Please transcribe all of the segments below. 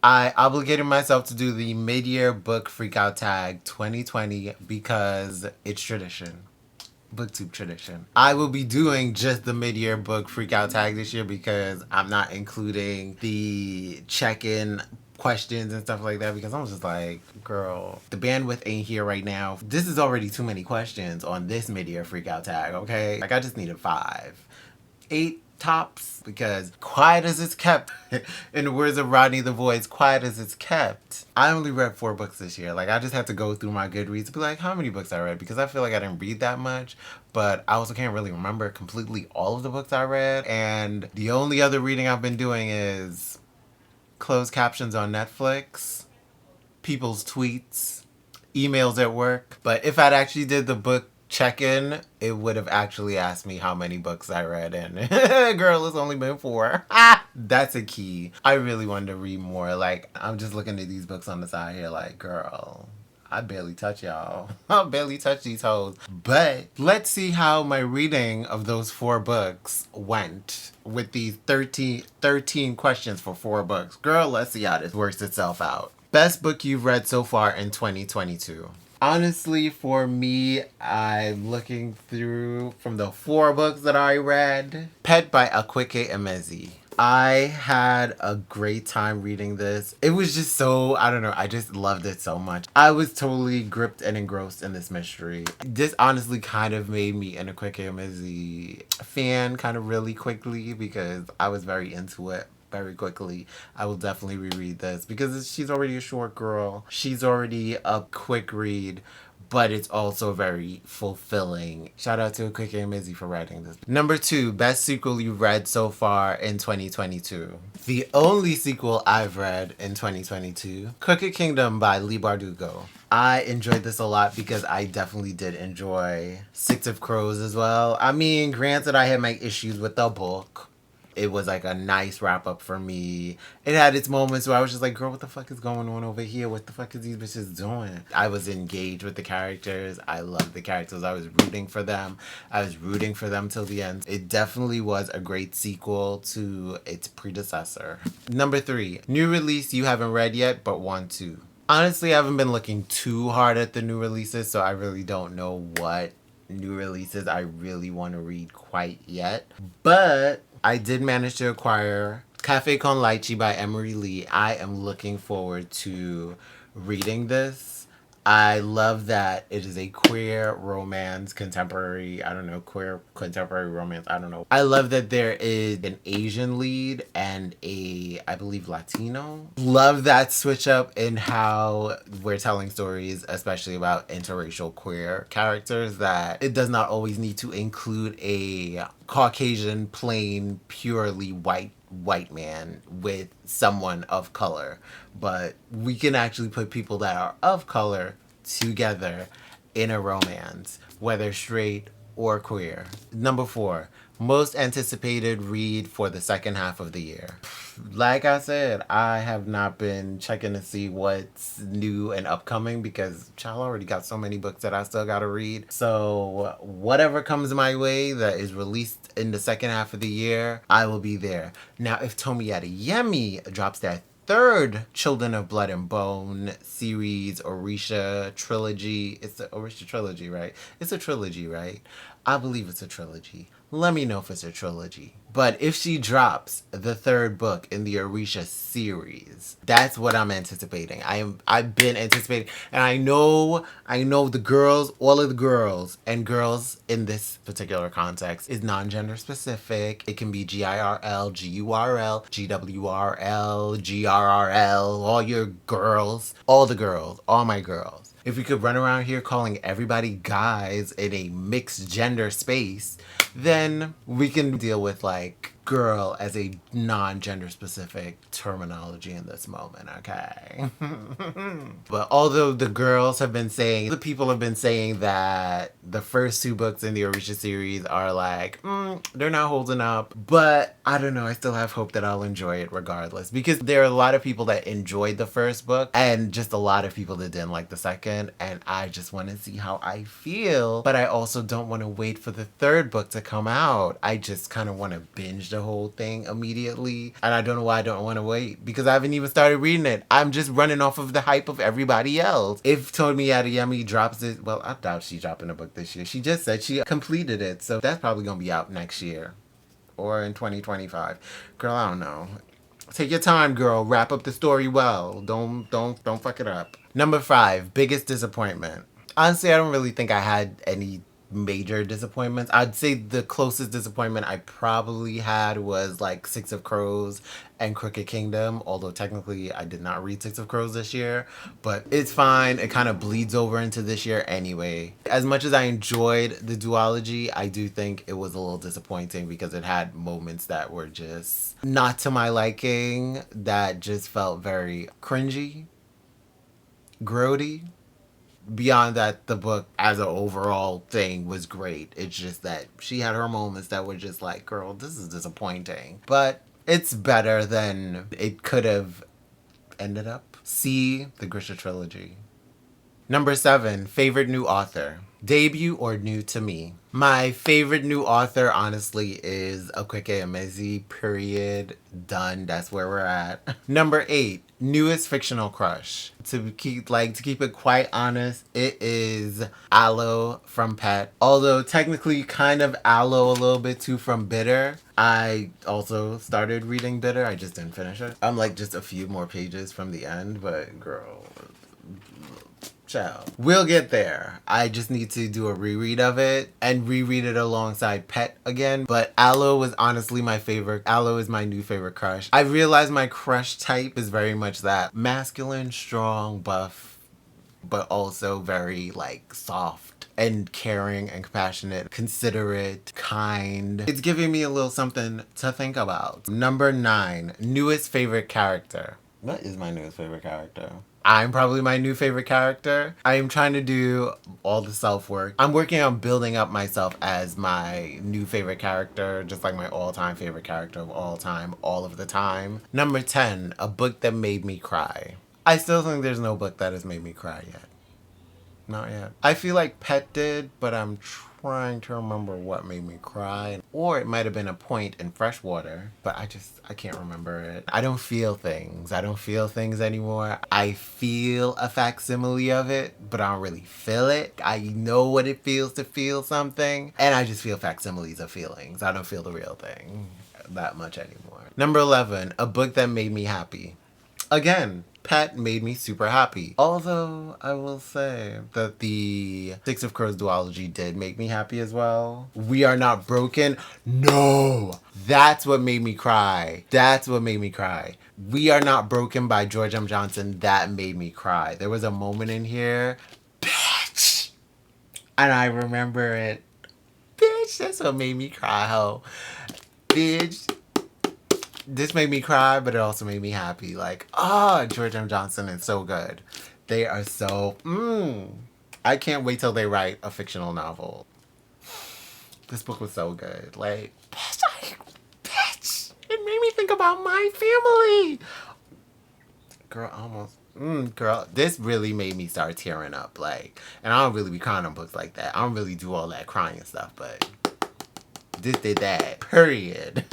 I obligated myself to do the mid-year book freakout tag 2020 because it's tradition. BookTube tradition. I will be doing just the mid-year book freakout tag this year because I'm not including the check-in questions and stuff like that because I'm just like, girl, the bandwidth ain't here right now. This is already too many questions on this mid-year freakout tag, okay? Like, I just needed 5. 8 tops, because quiet as it's kept, in the words of Rodney the Voice, quiet as it's kept. I only read 4 books this year. Like, I just had to go through my Goodreads to be like, how many books I read, because I feel like I didn't read that much, but I also can't really remember completely all of the books I read, and the only other reading I've been doing is closed captions on Netflix, people's tweets, emails at work. But if I'd actually did the book check-in, it would have actually asked me how many books I read, and girl, it's only been 4. That's a key. I really wanted to read more. Like, I'm just looking at these books on the side here like, girl, I barely touch y'all. I barely touch these hoes. But let's see how my reading of those 4 books went with these 13 questions for 4 books. Girl, let's see how this works itself out. Best book you've read so far in 2022. Honestly, for me, I'm looking through from the 4 books that I read. Pet by Akweke Emezi. I had a great time reading this. It was just so, I don't know, I just loved it so much. I was totally gripped and engrossed in this mystery. This honestly kind of made me an Akweke Emezi fan kind of really quickly because I was very into it. Very quickly. I will definitely reread this because she's already a short girl. She's already a quick read, but it's also very fulfilling. Shout out to Akweke Emezi for writing this. Number 2, best sequel you've read so far in 2022. The only sequel I've read in 2022, Crooked Kingdom by Leigh Bardugo. I enjoyed this a lot because I definitely did enjoy Six of Crows as well. I mean, granted, I had my issues with the book. It was like a nice wrap up for me. It had its moments where I was just like, girl, what the fuck is going on over here? What the fuck is these bitches doing? I was engaged with the characters. I loved the characters. I was rooting for them. I was rooting for them till the end. It definitely was a great sequel to its predecessor. Number 3, new release you haven't read yet but want to. Honestly, I haven't been looking too hard at the new releases, so I really don't know what new releases I really want to read quite yet. But I did manage to acquire Cafe Con Leche by Emery Lee. I am looking forward to reading this. I love that it is a queer romance, contemporary, queer contemporary romance, I don't know. I love that there is an Asian lead and I believe Latino. Love that switch up in how we're telling stories, especially about interracial queer characters, that it does not always need to include a Caucasian, plain, purely white man with someone of color, but we can actually put people that are of color together in a romance, whether straight or queer. Number 4, most anticipated read for the second half of the year. Like I said, I have not been checking to see what's new and upcoming because child already got so many books that I still gotta read. So whatever comes my way that is released in the second half of the year, I will be there. Now, if Tomi Adeyemi drops that 3rd Children of Blood and Bone series, Orisha trilogy. It's the Orisha trilogy, right? It's a trilogy, right? I believe it's a trilogy. Let me know if it's a trilogy. But if she drops the 3rd book in the Orisha series, that's what I'm anticipating. I've been anticipating, and I know the girls, all of the girls, and girls in this particular context is non-gender specific. It can be GIRL, GURL, GWRL, GRRL, all your girls, all the girls, all my girls. If we could run around here calling everybody guys in a mixed gender space, then we can deal with like girl as a non-gender specific terminology in this moment, okay? But although the people have been saying that the first 2 books in the Orisha series are like, they're not holding up, but I don't know, I still have hope that I'll enjoy it regardless, because there are a lot of people that enjoyed the first book and just a lot of people that didn't like the second, and I just want to see how I feel, but I also don't want to wait for the 3rd book to come out. I just kind of want to binge a whole thing immediately. And I don't know why I don't want to wait, because I haven't even started reading it. I'm just running off of the hype of everybody else. If Tomi Adeyemi drops it, well, I doubt she's dropping a book this year. She just said she completed it, so that's probably going to be out next year or in 2025. Girl, I don't know. Take your time, girl. Wrap up the story well. Don't fuck it up. Number 5, biggest disappointment. Honestly, I don't really think I had any major disappointments. I'd say the closest disappointment I probably had was like Six of Crows and Crooked Kingdom, although technically I did not read Six of Crows this year, but it's fine. It kind of bleeds over into this year anyway. As much as I enjoyed the duology, I do think it was a little disappointing because it had moments that were just not to my liking, that just felt very cringy, grody. Beyond that, the book as an overall thing was great. It's just that she had her moments that were just like, girl, this is disappointing. But it's better than it could have ended up. C, the Grisha trilogy. Number 7, favorite new author. Debut or new to me? My favorite new author, honestly, is Akweke Emezi, period. Done. That's where we're at. Number 8, newest fictional crush. To keep it quite honest, it is Aloe from Pet. Although technically kind of Aloe a little bit too from Bitter. I also started reading Bitter. I just didn't finish it. I'm like just a few more pages from the end, but girl, child. We'll get there. I just need to do a reread of it and reread it alongside Pet again. But Aloe was honestly my favorite. Aloe is my new favorite crush. I realized my crush type is very much that masculine, strong, buff, but also very like soft and caring and compassionate, considerate, kind. It's giving me a little something to think about. Number 9, newest favorite character. What is my newest favorite character? I'm probably my new favorite character. I am trying to do all the self-work. I'm working on building up myself as my new favorite character, just like my all-time favorite character of all time, all of the time. Number 10, a book that made me cry. I still think there's no book that has made me cry yet. Not yet. I feel like Pet did, but I'm trying to remember what made me cry. Or it might have been a point in Freshwater, but I can't remember it. I don't feel things. I don't feel things anymore. I feel a facsimile of it, but I don't really feel it. I know what it feels to feel something, and I just feel facsimiles of feelings. I don't feel the real thing that much anymore. Number 11, a book that made me happy. Again, Pet made me super happy. Although, I will say that the Six of Crows duology did make me happy as well. We Are Not Broken. No! That's what made me cry. That's what made me cry. We Are Not Broken by George M. Johnson. That made me cry. There was a moment in here. Bitch! And I remember it. Bitch, that's what made me cry, ho. Bitch. This made me cry, but it also made me happy. Like, George M. Johnson is so good. They are so, I can't wait till they write a fictional novel. This book was so good. Like, bitch, it made me think about my family. Girl, this really made me start tearing up. Like, and I don't really be crying on books like that. I don't really do all that crying and stuff, but this did that, period.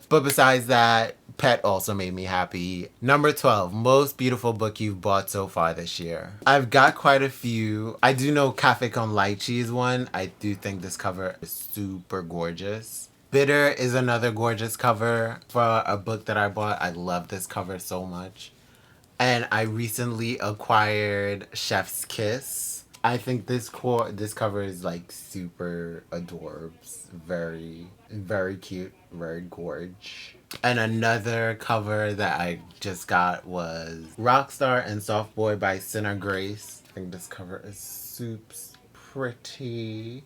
But besides that, Pet also made me happy. Number 12, most beautiful book you've bought so far this year. I've got quite a few. I do know Cafe con Leche is one. I do think this cover is super gorgeous. Bitter is another gorgeous cover for a book that I bought. I love this cover so much. And I recently acquired Chef's Kiss. I think this cover is like super adorbs. Very, very cute. Very gorge. And another cover that I just got was Rockstar and Soft Boy by Sinner Grace. I think this cover is soups pretty.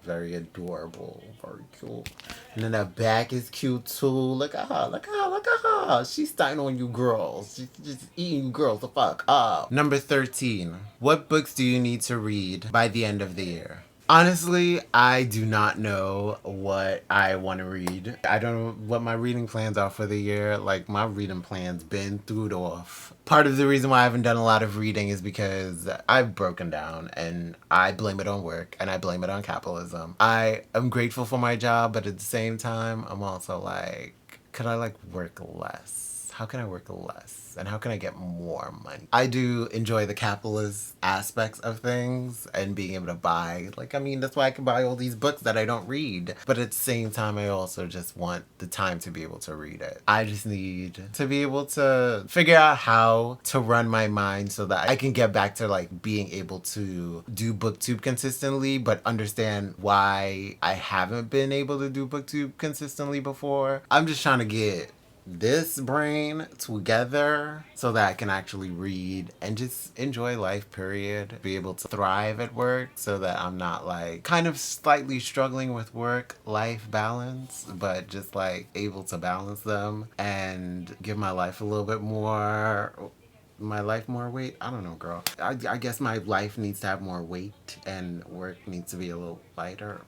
Very adorable. Very cute. And then the back is cute too. Look at her. She's starting on you girls. She's just eating you girls the fuck up. Number 13. What books do you need to read by the end of the year? Honestly, I do not know what I want to read. I don't know what my reading plans are for the year. Like, my reading plans been through off. Part of the reason why I haven't done a lot of reading is because I've broken down, and I blame it on work and I blame it on capitalism. I am grateful for my job, but at the same time, I'm also like, could I like work less? How can I work less? And how can I get more money? I do enjoy the capitalist aspects of things and being able to buy. Like, I mean, that's why I can buy all these books that I don't read. But at the same time, I also just want the time to be able to read it. I just need to be able to figure out how to run my mind so that I can get back to like being able to do BookTube consistently, but understand why I haven't been able to do BookTube consistently before. I'm just trying to get this brain together so that I can actually read and just enjoy life, period. Be able to thrive at work so that I'm not like kind of slightly struggling with work life balance, but just like able to balance them and give my life a little bit more weight. I don't know, girl. I guess my life needs to have more weight and work needs to be a little lighter.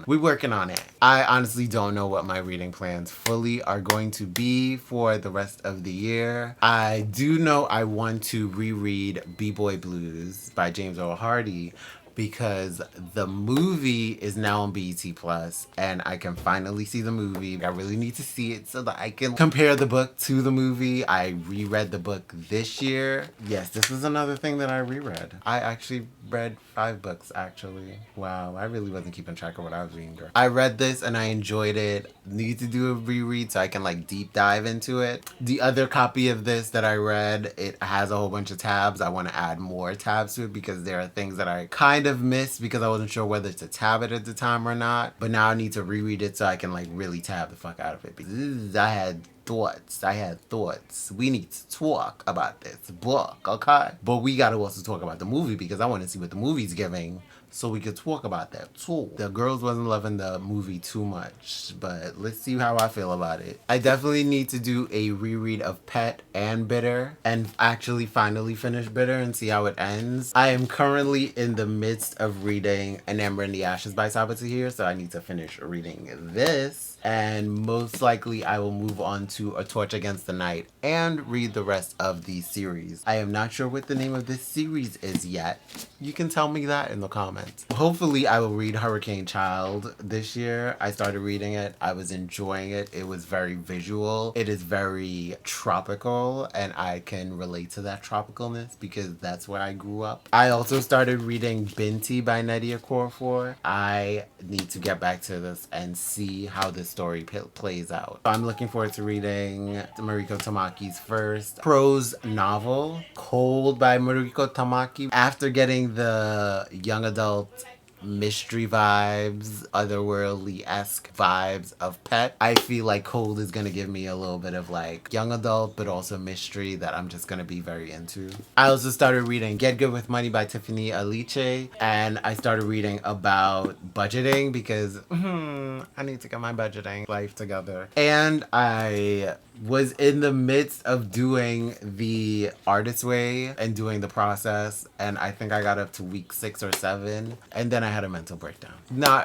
We're working on it. I honestly don't know what my reading plans fully are going to be for the rest of the year. I do know I want to reread B-Boy Blues by James Earl Hardy because the movie is now on BET Plus and I can finally see the movie. I really need to see it so that I can compare the book to the movie. I reread the book this year. Yes, this is another thing that I reread. I actually read 5 books actually. Wow, I really wasn't keeping track of what I was reading, girl. I read this and I enjoyed it. Need to do a reread so I can like deep dive into it. The other copy of this that I read, it has a whole bunch of tabs. I want to add more tabs to it because there are things that I kind of missed because I wasn't sure whether to tab it at the time or not. But now I need to reread it so I can like really tab the fuck out of it because I had thoughts. We need to talk about this book, okay? But we gotta also talk about the movie because I want to see what the movie's giving so we could talk about that too. The girls wasn't loving the movie too much, but let's see how I feel about it. I definitely need to do a reread of Pet and Bitter and actually finally finish Bitter and see how it ends. I am currently in the midst of reading An Ember in the Ashes by Sabaa Tahir, so I need to finish reading this. And most likely I will move on to A Torch Against the Night and read the rest of the series. I am not sure what the name of this series is yet. You can tell me that in the comments. Hopefully I will read Hurricane Child this year. I started reading it. I was enjoying it. It was very visual. It is very tropical and I can relate to that tropicalness because that's where I grew up. I also started reading Binti by Nadia Korfor. I need to get back to this and see how this story plays out. So I'm looking forward to reading Mariko Tamaki's first prose novel, Cold by Mariko Tamaki. After getting the young adult mystery vibes, otherworldly-esque vibes of Pet, I feel like Cold is gonna give me a little bit of like young adult but also mystery that I'm just gonna be very into. I also started reading Get Good with Money by Tiffany Aliche and I started reading about budgeting because I need to get my budgeting life together. And I was in the midst of doing the artist way and doing the process and I think I got up to week 6 or 7 and then I had a mental breakdown.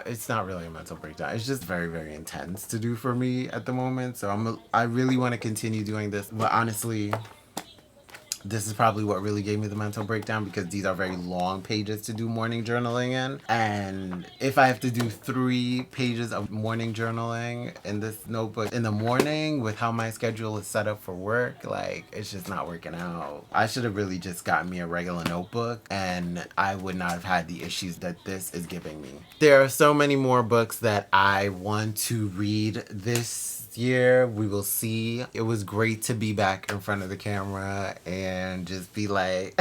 It's not really a mental breakdown. It's just very, very intense to do for me at the moment. So I really want to continue doing this, but honestly, this is probably what really gave me the mental breakdown because these are very long pages to do morning journaling in. And if I have to do 3 pages of morning journaling in this notebook in the morning with how my schedule is set up for work, like it's just not working out. I should have really just gotten me a regular notebook and I would not have had the issues that this is giving me. There are so many more books that I want to read this year. We will see. It was great to be back in front of the camera and just be like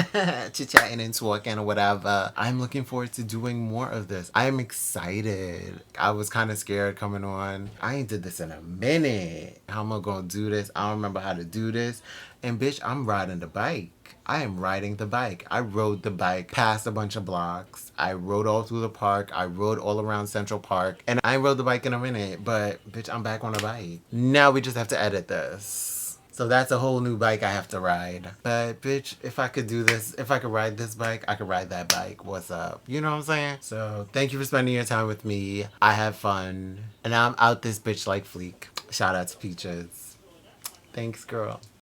chit-chatting and talking or whatever. I'm looking forward to doing more of this. I'm excited. I was kind of scared coming on. I ain't did this in a minute. How am I gonna do this? I don't remember how to do this. And bitch, I'm riding the bike. I am riding the bike. I rode the bike past a bunch of blocks. I rode all through the park. I rode all around Central Park. And I rode the bike in a minute, but bitch, I'm back on the bike. Now we just have to edit this. So that's a whole new bike I have to ride. But bitch, if I could do this, if I could ride this bike, I could ride that bike. What's up? You know what I'm saying? So thank you for spending your time with me. I had fun. And I'm out this bitch like Fleek. Shout out to Peaches. Thanks, girl.